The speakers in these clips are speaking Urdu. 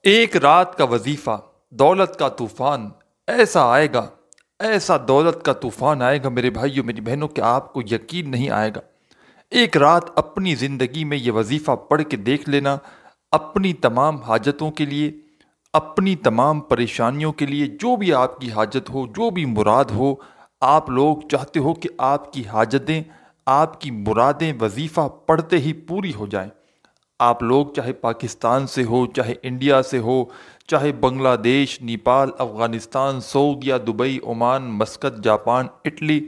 ایک رات کا وظیفہ، دولت کا طوفان ایسا آئے گا، ایسا دولت کا طوفان آئے گا میرے بھائیوں میری بہنوں کہ آپ کو یقین نہیں آئے گا۔ ایک رات اپنی زندگی میں یہ وظیفہ پڑھ کے دیکھ لینا، اپنی تمام حاجتوں کے لیے، اپنی تمام پریشانیوں کے لیے، جو بھی آپ کی حاجت ہو، جو بھی مراد ہو، آپ لوگ چاہتے ہو کہ آپ کی حاجتیں، آپ کی مرادیں وظیفہ پڑھتے ہی پوری ہو جائیں۔ آپ لوگ چاہے پاکستان سے ہو، چاہے انڈیا سے ہو، چاہے بنگلہ دیش، نیپال، افغانستان، سعودیہ، Dubai, Oman, Muscat, Japan, Italy,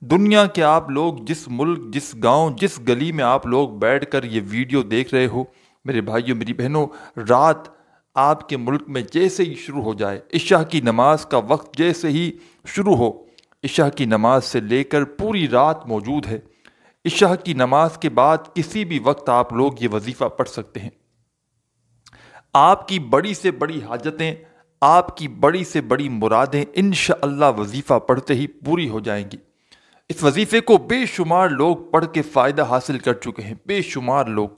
دنیا کے آپ لوگ جس ملک، جس گاؤں، جس گلی میں آپ لوگ بیٹھ کر یہ ویڈیو دیکھ رہے ہو، میرے بھائیوں میری بہنوں، رات آپ کے ملک میں جیسے ہی شروع ہو جائے، عشاء کی نماز کا وقت جیسے ہی شروع ہو، عشاء کی نماز سے لے کر پوری رات موجود ہے۔ عشاء کی نماز کے بعد کسی بھی وقت آپ لوگ یہ وظیفہ پڑھ سکتے ہیں۔ آپ کی بڑی سے بڑی حاجتیں، آپ کی بڑی سے بڑی مرادیں انشاءاللہ وظیفہ پڑھتے ہی پوری ہو جائیں گی۔ اس وظیفے کو بے شمار لوگ پڑھ کے فائدہ حاصل کر چکے ہیں، بے شمار لوگ۔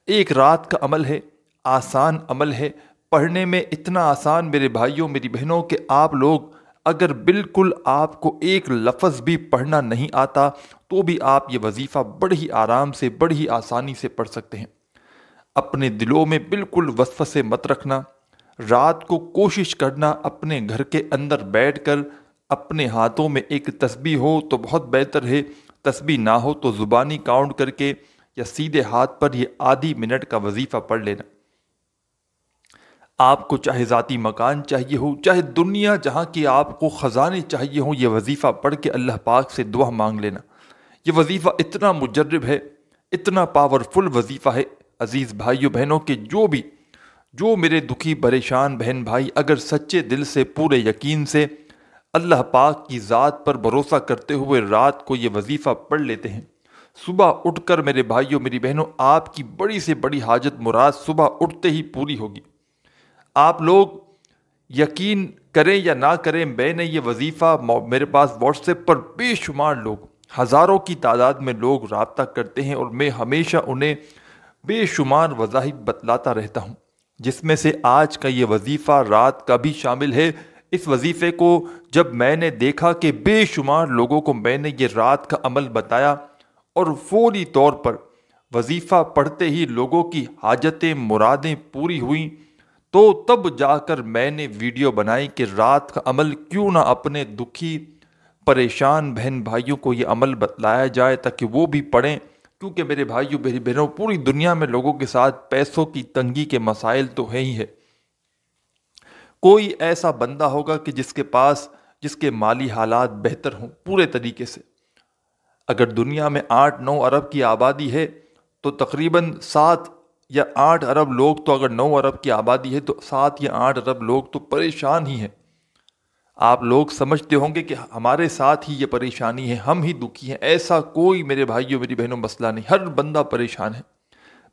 ایک رات کا عمل ہے، آسان عمل ہے، پڑھنے میں اتنا آسان میرے بھائیوں میری بہنوں کہ آپ لوگ اگر بالکل آپ کو ایک لفظ بھی پڑھنا نہیں آتا تو بھی آپ یہ وظیفہ بڑی ہی آرام سے، بڑی ہی آسانی سے پڑھ سکتے ہیں۔ اپنے دلوں میں بالکل وسوسے مت رکھنا، رات کو کوشش کرنا اپنے گھر کے اندر بیٹھ کر اپنے ہاتھوں میں ایک تسبیح ہو تو بہت بہتر ہے، تسبیح نہ ہو تو زبانی کاؤنٹ کر کے یا سیدھے ہاتھ پر یہ آدھی منٹ کا وظیفہ پڑھ لینا۔ آپ کو چاہے ذاتی مکان چاہیے ہو، چاہے دنیا جہاں کی آپ کو خزانے چاہیے ہوں، یہ وظیفہ پڑھ کے اللہ پاک سے دعا مانگ لینا۔ یہ وظیفہ اتنا مجرب ہے، اتنا پاورفل وظیفہ ہے عزیز بھائیوں بہنوں کہ جو میرے دکھی پریشان بہن بھائی اگر سچے دل سے، پورے یقین سے، اللہ پاک کی ذات پر بھروسہ کرتے ہوئے رات کو یہ وظیفہ پڑھ لیتے ہیں، صبح اٹھ کر میرے بھائیوں میری بہنوں آپ کی بڑی سے بڑی حاجت مراد صبح اٹھتے ہی پوری ہوگی۔ آپ لوگ یقین کریں یا نہ کریں، میں نے یہ وظیفہ میرے پاس واٹس ایپ پر بے شمار لوگ، ہزاروں کی تعداد میں لوگ رابطہ کرتے ہیں اور میں ہمیشہ انہیں بے شمار وظائف بتلاتا رہتا ہوں، جس میں سے آج کا یہ وظیفہ رات کا بھی شامل ہے۔ اس وظیفے کو جب میں نے دیکھا کہ بے شمار لوگوں کو میں نے یہ رات کا عمل بتایا اور فوری طور پر وظیفہ پڑھتے ہی لوگوں کی حاجتیں، مرادیں پوری ہوئیں، تو تب جا کر میں نے ویڈیو بنائی کہ رات کا عمل کیوں نہ اپنے دکھی پریشان بہن بھائیوں کو یہ عمل بتلایا جائے تاکہ وہ بھی پڑھیں، کیونکہ میرے بھائیوں میری بہنوں پوری دنیا میں لوگوں کے ساتھ پیسوں کی تنگی کے مسائل تو ہے ہی ہے۔ کوئی ایسا بندہ ہوگا کہ جس کے مالی حالات بہتر ہوں پورے طریقے سے۔ اگر دنیا میں 8-9 ارب کی آبادی ہے تو تقریباً 7 یا 8 ارب لوگ، تو اگر 9 ارب کی آبادی ہے تو 7 یا 8 ارب لوگ تو پریشان ہی ہیں۔ آپ لوگ سمجھتے ہوں گے کہ ہمارے ساتھ ہی یہ پریشانی ہے، ہم ہی دکھی ہیں۔ ایسا کوئی میرے بھائیوں میری بہنوں مسئلہ نہیں، ہر بندہ پریشان ہے۔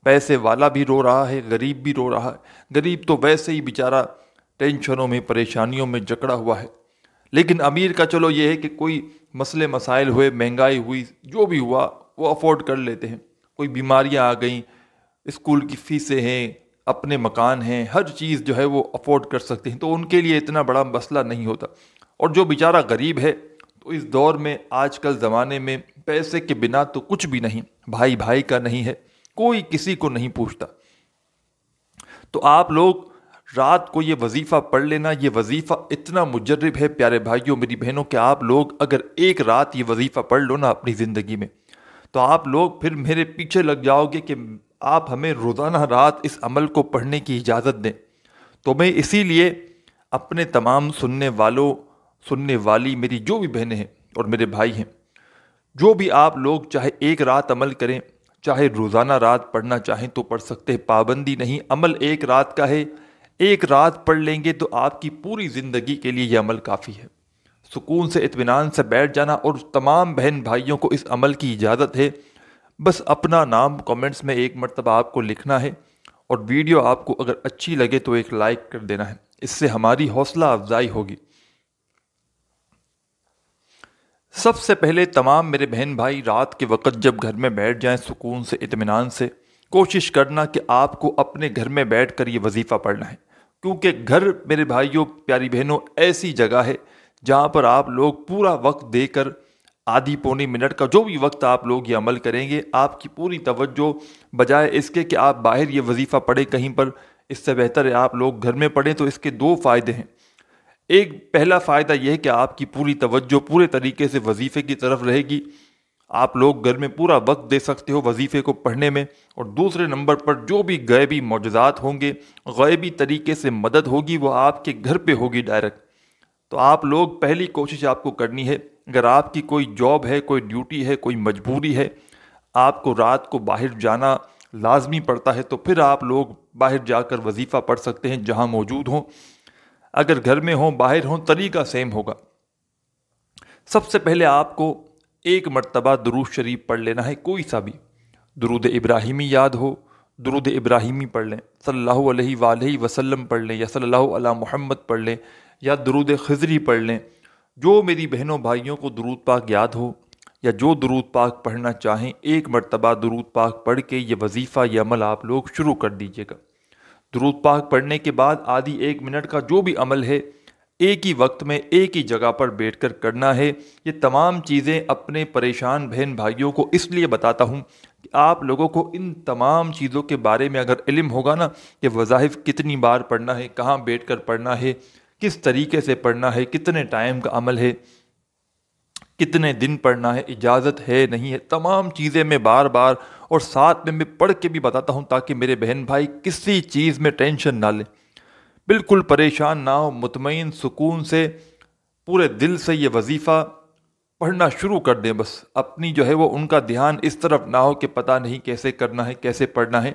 پیسے والا بھی رو رہا ہے، غریب بھی رو رہا ہے۔ غریب تو ویسے ہی بیچارہ ٹینشنوں میں، پریشانیوں میں جکڑا ہوا ہے، لیکن امیر کا چلو یہ ہے کہ کوئی مسئلے مسائل ہوئے، مہنگائی ہوئی، جو بھی ہوا وہ افورڈ کر لیتے ہیں۔ کوئی بیماریاں آ گئیں، اسکول کی فیسیں ہیں، اپنے مکان ہیں، ہر چیز جو ہے وہ افورڈ کر سکتے ہیں، تو ان کے لیے اتنا بڑا مسئلہ نہیں ہوتا۔ اور جو بیچارہ غریب ہے تو اس دور میں، آج کل زمانے میں پیسے کے بنا تو کچھ بھی نہیں، بھائی بھائی کا نہیں ہے، کوئی کسی کو نہیں پوچھتا۔ تو آپ لوگ رات کو یہ وظیفہ پڑھ لینا۔ یہ وظیفہ اتنا مجرب ہے پیارے بھائیوں میری بہنوں کہ آپ لوگ اگر ایک رات یہ وظیفہ پڑھ لو نا اپنی زندگی میں، تو آپ لوگ پھر میرے پیچھے لگ جاؤ گے کہ آپ ہمیں روزانہ رات اس عمل کو پڑھنے کی اجازت دیں۔ تو میں اسی لیے اپنے تمام سننے والوں، سننے والی میری جو بھی بہنیں ہیں اور میرے بھائی ہیں، جو بھی آپ لوگ چاہے ایک رات عمل کریں، چاہے روزانہ رات پڑھنا چاہیں تو پڑھ سکتے ہیں، پابندی نہیں، عمل ایک رات کا ہے۔ ایک رات پڑھ لیں گے تو آپ کی پوری زندگی کے لیے یہ عمل کافی ہے۔ سکون سے، اطمینان سے بیٹھ جانا، اور تمام بہن بھائیوں کو اس عمل کی اجازت ہے۔ بس اپنا نام کمنٹس میں ایک مرتبہ آپ کو لکھنا ہے، اور ویڈیو آپ کو اگر اچھی لگے تو ایک لائک کر دینا ہے، اس سے ہماری حوصلہ افزائی ہوگی۔ سب سے پہلے تمام میرے بہن بھائی رات کے وقت جب گھر میں بیٹھ جائیں سکون سے، اطمینان سے، کوشش کرنا کہ آپ کو اپنے گھر میں بیٹھ کر یہ وظیفہ پڑھنا ہے، کیونکہ گھر میرے بھائیوں پیاری بہنوں ایسی جگہ ہے جہاں پر آپ لوگ پورا وقت دے کر آدھی پونی منٹ کا جو بھی وقت آپ لوگ یہ عمل کریں گے، آپ کی پوری توجہ بجائے اس کے کہ آپ باہر یہ وظیفہ پڑھیں کہیں پر، اس سے بہتر ہے آپ لوگ گھر میں پڑھیں۔ تو اس کے دو فائدے ہیں۔ ایک پہلا فائدہ یہ ہے کہ آپ کی پوری توجہ پورے طریقے سے وظیفے کی طرف رہے گی، آپ لوگ گھر میں پورا وقت دے سکتے ہو وظیفے کو پڑھنے میں۔ اور دوسرے نمبر پر جو بھی غیبی معجزات ہوں گے، غیبی طریقے سے مدد ہوگی، وہ آپ کے گھر پہ ہوگی ڈائریکٹ۔ تو آپ لوگ پہلی کوشش آپ کو کرنی ہے، اگر آپ کی کوئی جاب ہے، کوئی ڈیوٹی ہے، کوئی مجبوری ہے، آپ کو رات کو باہر جانا لازمی پڑتا ہے، تو پھر آپ لوگ باہر جا کر وظیفہ پڑھ سکتے ہیں جہاں موجود ہوں۔ اگر گھر میں ہوں باہر ہوں طریقہ سیم ہوگا۔ سب سے پہلے آپ کو ایک مرتبہ درود شریف پڑھ لینا ہے، کوئی سا بھی درود ابراہیمی یاد ہو، درود ابراہیمی پڑھ لیں، صلی اللہ علیہ وآلہ وسلم پڑھ لیں، یا صلی اللہ علی محمد پڑھ لیں، یا درود خضری پڑھ لیں۔ جو میری بہنوں بھائیوں کو درود پاک یاد ہو یا جو درود پاک پڑھنا چاہیں، ایک مرتبہ درود پاک پڑھ کے یہ وظیفہ یہ عمل آپ لوگ شروع کر دیجئے گا۔ درود پاک پڑھنے کے بعد آدھی ایک منٹ کا جو بھی عمل ہے ایک ہی وقت میں ایک ہی جگہ پر بیٹھ کر کرنا ہے۔ یہ تمام چیزیں اپنے پریشان بہن بھائیوں کو اس لیے بتاتا ہوں کہ آپ لوگوں کو ان تمام چیزوں کے بارے میں اگر علم ہوگا نا کہ وظائف کتنی بار پڑھنا ہے، کہاں بیٹھ کر پڑھنا ہے، کس طریقے سے پڑھنا ہے، کتنے ٹائم کا عمل ہے، کتنے دن پڑھنا ہے، اجازت ہے نہیں ہے، تمام چیزیں میں بار بار اور ساتھ میں پڑھ کے بھی بتاتا ہوں تاکہ میرے بہن بھائی کسی چیز میں ٹینشن نہ لیں، بالکل پریشان نہ ہو، مطمئن سکون سے پورے دل سے یہ وظیفہ پڑھنا شروع کر دیں۔ بس اپنی جو ہے وہ ان کا دھیان اس طرف نہ ہو کہ پتہ نہیں کیسے کرنا ہے، کیسے پڑھنا ہے۔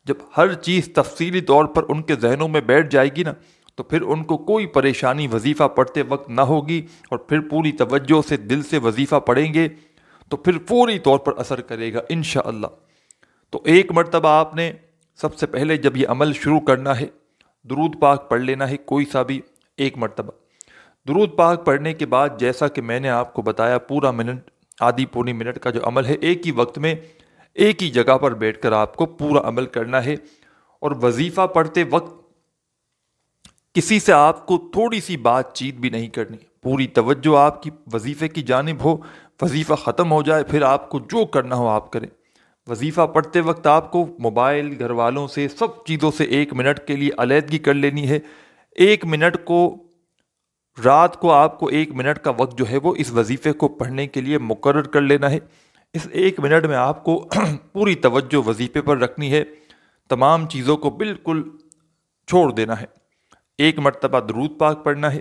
جب ہر چیز تفصیلی طور پر ان کے ذہنوں میں بیٹھ جائے گی نا تو پھر ان کو کوئی پریشانی وظیفہ پڑھتے وقت نہ ہوگی، اور پھر پوری توجہ سے دل سے وظیفہ پڑھیں گے تو پھر فوری طور پر اثر کرے گا انشاءاللہ۔ تو ایک مرتبہ آپ نے سب سے پہلے جب یہ عمل شروع کرنا ہے، درود پاک پڑھ لینا ہے کوئی سا بھی ایک مرتبہ۔ درود پاک پڑھنے کے بعد جیسا کہ میں نے آپ کو بتایا پورا منٹ آدھی پونی منٹ کا جو عمل ہے ایک ہی وقت میں ایک ہی جگہ پر بیٹھ کر آپ کو پورا عمل کرنا ہے۔ اور وظیفہ پڑھتے وقت کسی سے آپ کو تھوڑی سی بات چیت بھی نہیں کرنی، پوری توجہ آپ کی وظیفے کی جانب ہو، وظیفہ ختم ہو جائے پھر آپ کو جو کرنا ہو آپ کریں۔ وظیفہ پڑھتے وقت آپ کو موبائل، گھر والوں سے، سب چیزوں سے ایک منٹ کے لیے علیحدگی کر لینی ہے۔ ایک منٹ کو رات کو آپ کو ایک منٹ کا وقت جو ہے وہ اس وظیفے کو پڑھنے کے لیے مقرر کر لینا ہے۔ اس ایک منٹ میں آپ کو پوری توجہ وظیفے پر رکھنی ہے، تمام چیزوں کو بالکل چھوڑ دینا ہے۔ ایک مرتبہ درود پاک پڑھنا ہے۔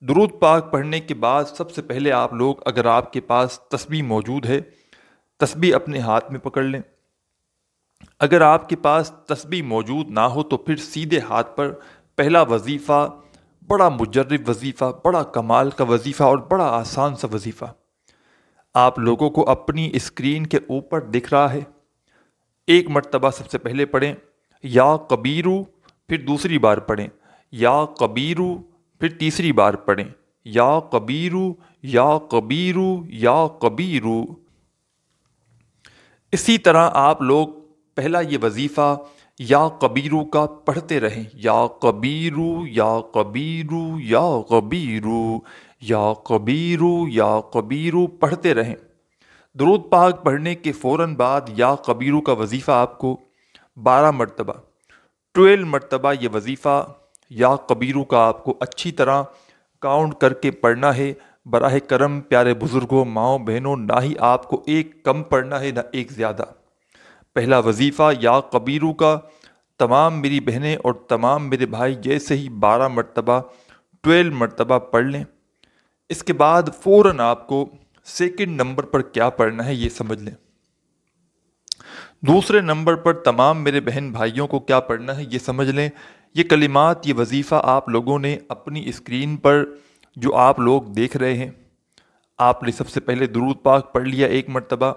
درود پاک پڑھنے کے بعد سب سے پہلے آپ لوگ اگر آپ کے پاس تسبیح موجود ہے، تسبیح اپنے ہاتھ میں پکڑ لیں۔ اگر آپ کے پاس تسبیح موجود نہ ہو تو پھر سیدھے ہاتھ پر پہلا وظیفہ، بڑا مجرب وظیفہ، بڑا کمال کا وظیفہ اور بڑا آسان سا وظیفہ آپ لوگوں کو اپنی اسکرین کے اوپر دکھ رہا ہے۔ ایک مرتبہ سب سے پہلے پڑھیں یا کبیرو، پھر دوسری بار پڑھیں یا کبیرو، پھر تیسری بار پڑھیں یا کبیرو یا کبیرو یا کبیرو۔ اسی طرح آپ لوگ پہلا یہ وظیفہ یا کبیرو کا پڑھتے رہیں، یا کبیرو یا کبیرو یا کبیرو یا کبیرو یا کبیرو پڑھتے رہیں۔ درود پاک پڑھنے کے فوراً بعد یا کبیرو کا وظیفہ آپ کو 12 مرتبہ 12 مرتبہ یہ وظیفہ یا کبیرو کا آپ کو اچھی طرح کاؤنٹ کر کے پڑھنا ہے۔ براہ کرم پیارے بزرگوں، ماؤں بہنوں، نہ ہی آپ کو ایک کم پڑھنا ہے نہ ایک زیادہ۔ پہلا وظیفہ یا کبیرو کا تمام میری بہنیں اور تمام میرے بھائی جیسے ہی 12 مرتبہ 12 مرتبہ پڑھ لیں۔ اس کے بعد فوراً آپ کو سیکنڈ نمبر پر کیا پڑھنا ہے یہ سمجھ لیں۔ دوسرے نمبر پر تمام میرے بہن بھائیوں کو کیا پڑھنا ہے یہ سمجھ لیں۔ یہ کلمات، یہ وظیفہ آپ لوگوں نے اپنی اسکرین پر جو آپ لوگ دیکھ رہے ہیں، آپ نے سب سے پہلے درود پاک پڑھ لیا ایک مرتبہ،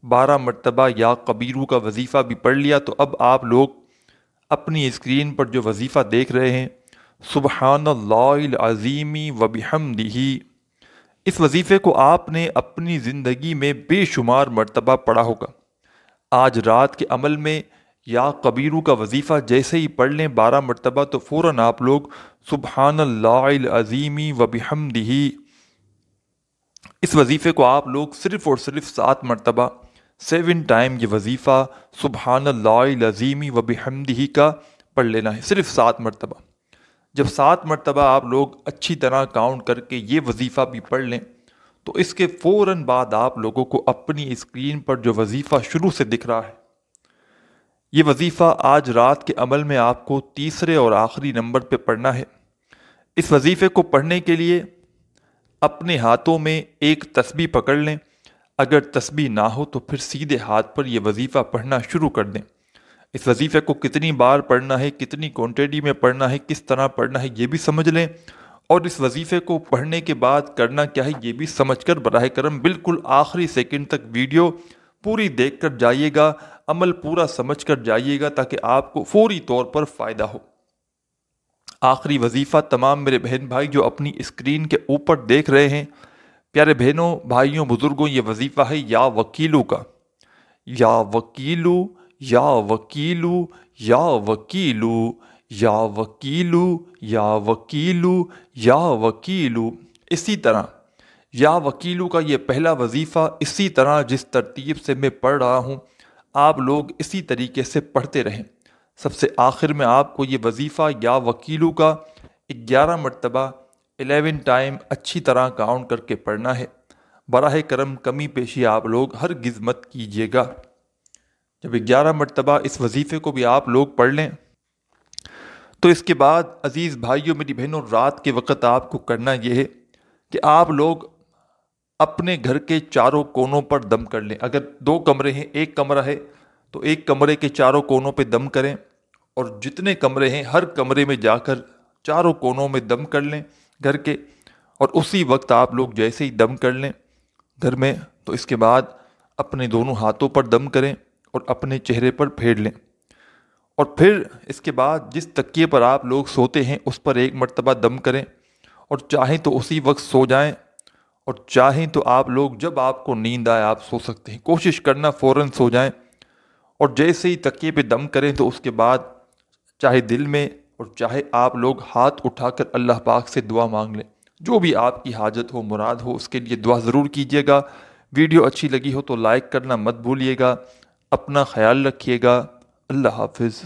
12 مرتبہ یا کبیرو کا وظیفہ بھی پڑھ لیا۔ تو اب آپ لوگ اپنی اسکرین پر جو وظیفہ دیکھ رہے ہیں، سبحان اللہ العظیم و بحمدہ، اس وظیفے کو آپ نے اپنی زندگی میں بے شمار مرتبہ پڑھا ہوگا۔ آج رات کے عمل میں یا کبیرو کا وظیفہ جیسے ہی پڑھ لیں 12 مرتبہ تو فوراً آپ لوگ سبحان اللہ العظیم و بحمدہ، اس وظیفے کو آپ لوگ صرف اور صرف 7 مرتبہ 7 ٹائم یہ وظیفہ سبحان اللہ العظیم و بحمدہ کا پڑھ لینا ہے، صرف 7 مرتبہ۔ جب 7 مرتبہ آپ لوگ اچھی طرح کاؤنٹ کر کے یہ وظیفہ بھی پڑھ لیں تو اس کے فوراً بعد آپ لوگوں کو اپنی اسکرین پر جو وظیفہ شروع سے دکھ رہا ہے، یہ وظیفہ آج رات کے عمل میں آپ کو تیسرے اور آخری نمبر پہ پڑھنا ہے۔ اس وظیفے کو پڑھنے کے لیے اپنے ہاتھوں میں ایک تسبیح پکڑ لیں، اگر تسبیح نہ ہو تو پھر سیدھے ہاتھ پر یہ وظیفہ پڑھنا شروع کر دیں۔ اس وظیفے کو کتنی بار پڑھنا ہے، کتنی کوانٹٹی میں پڑھنا ہے، کس طرح پڑھنا ہے یہ بھی سمجھ لیں، اور اس وظیفے کو پڑھنے کے بعد کرنا کیا ہے یہ بھی سمجھ کر براہ کرم بالکل آخری سیکنڈ تک ویڈیو پوری دیکھ کر جائیے گا، عمل پورا سمجھ کر جائیے گا تاکہ آپ کو فوری طور پر فائدہ ہو۔ آخری وظیفہ تمام میرے بہن بھائی جو اپنی اسکرین کے اوپر دیکھ رہے ہیں، پیارے بہنوں بھائیوں بزرگوں، یہ وظیفہ ہے یا وکیلو کا۔ یا وکیلو، یا وکیلو، یا وکیلو، یا وکیلو، یا وکیلو، یا وکیلو۔ اسی طرح یا وکیلو کا یہ پہلا وظیفہ اسی طرح جس ترتیب سے میں پڑھ رہا ہوں آپ لوگ اسی طریقے سے پڑھتے رہیں۔ سب سے آخر میں آپ کو یہ وظیفہ یا وکیلو کا 11 مرتبہ 11 ٹائم اچھی طرح کاؤنٹ کر کے پڑھنا ہے۔ براہ کرم کمی پیشی آپ لوگ ہرگز مت کیجیے گا۔ جب 11 مرتبہ اس وظیفے کو بھی آپ لوگ پڑھ لیں تو اس کے بعد عزیز بھائیوں میری بہنوں رات کے وقت آپ کو کرنا یہ ہے کہ آپ لوگ اپنے گھر کے چاروں کونوں پر دم کر لیں۔ اگر 2 کمرے ہیں، ایک کمرہ ہے تو ایک کمرے کے چاروں کونوں پہ دم کریں، اور جتنے کمرے ہیں ہر کمرے میں جا کر چاروں کونوں میں دم کر لیں گھر کے، اور اسی وقت آپ لوگ جیسے ہی دم کر لیں گھر میں تو اس کے بعد اپنے دونوں ہاتھوں پر دم کریں اور اپنے چہرے پر پھیر لیں، اور پھر اس کے بعد جس تکیے پر آپ لوگ سوتے ہیں اس پر 1 مرتبہ دم کریں، اور چاہیں تو اسی وقت سو جائیں، اور چاہیں تو آپ لوگ جب آپ کو نیند آئے آپ سو سکتے ہیں، کوشش کرنا فوراً سو جائیں، اور جیسے ہی تکیے پہ دم کریں تو اس کے بعد چاہے دل میں اور چاہے آپ لوگ ہاتھ اٹھا کر اللہ پاک سے دعا مانگ لیں، جو بھی آپ کی حاجت ہو مراد ہو اس کے لیے دعا ضرور کیجیے گا۔ ویڈیو اچھی لگی ہو تو لائک کرنا مت بھولیے گا، اپنا خیال رکھیے گا، اللہ حافظ۔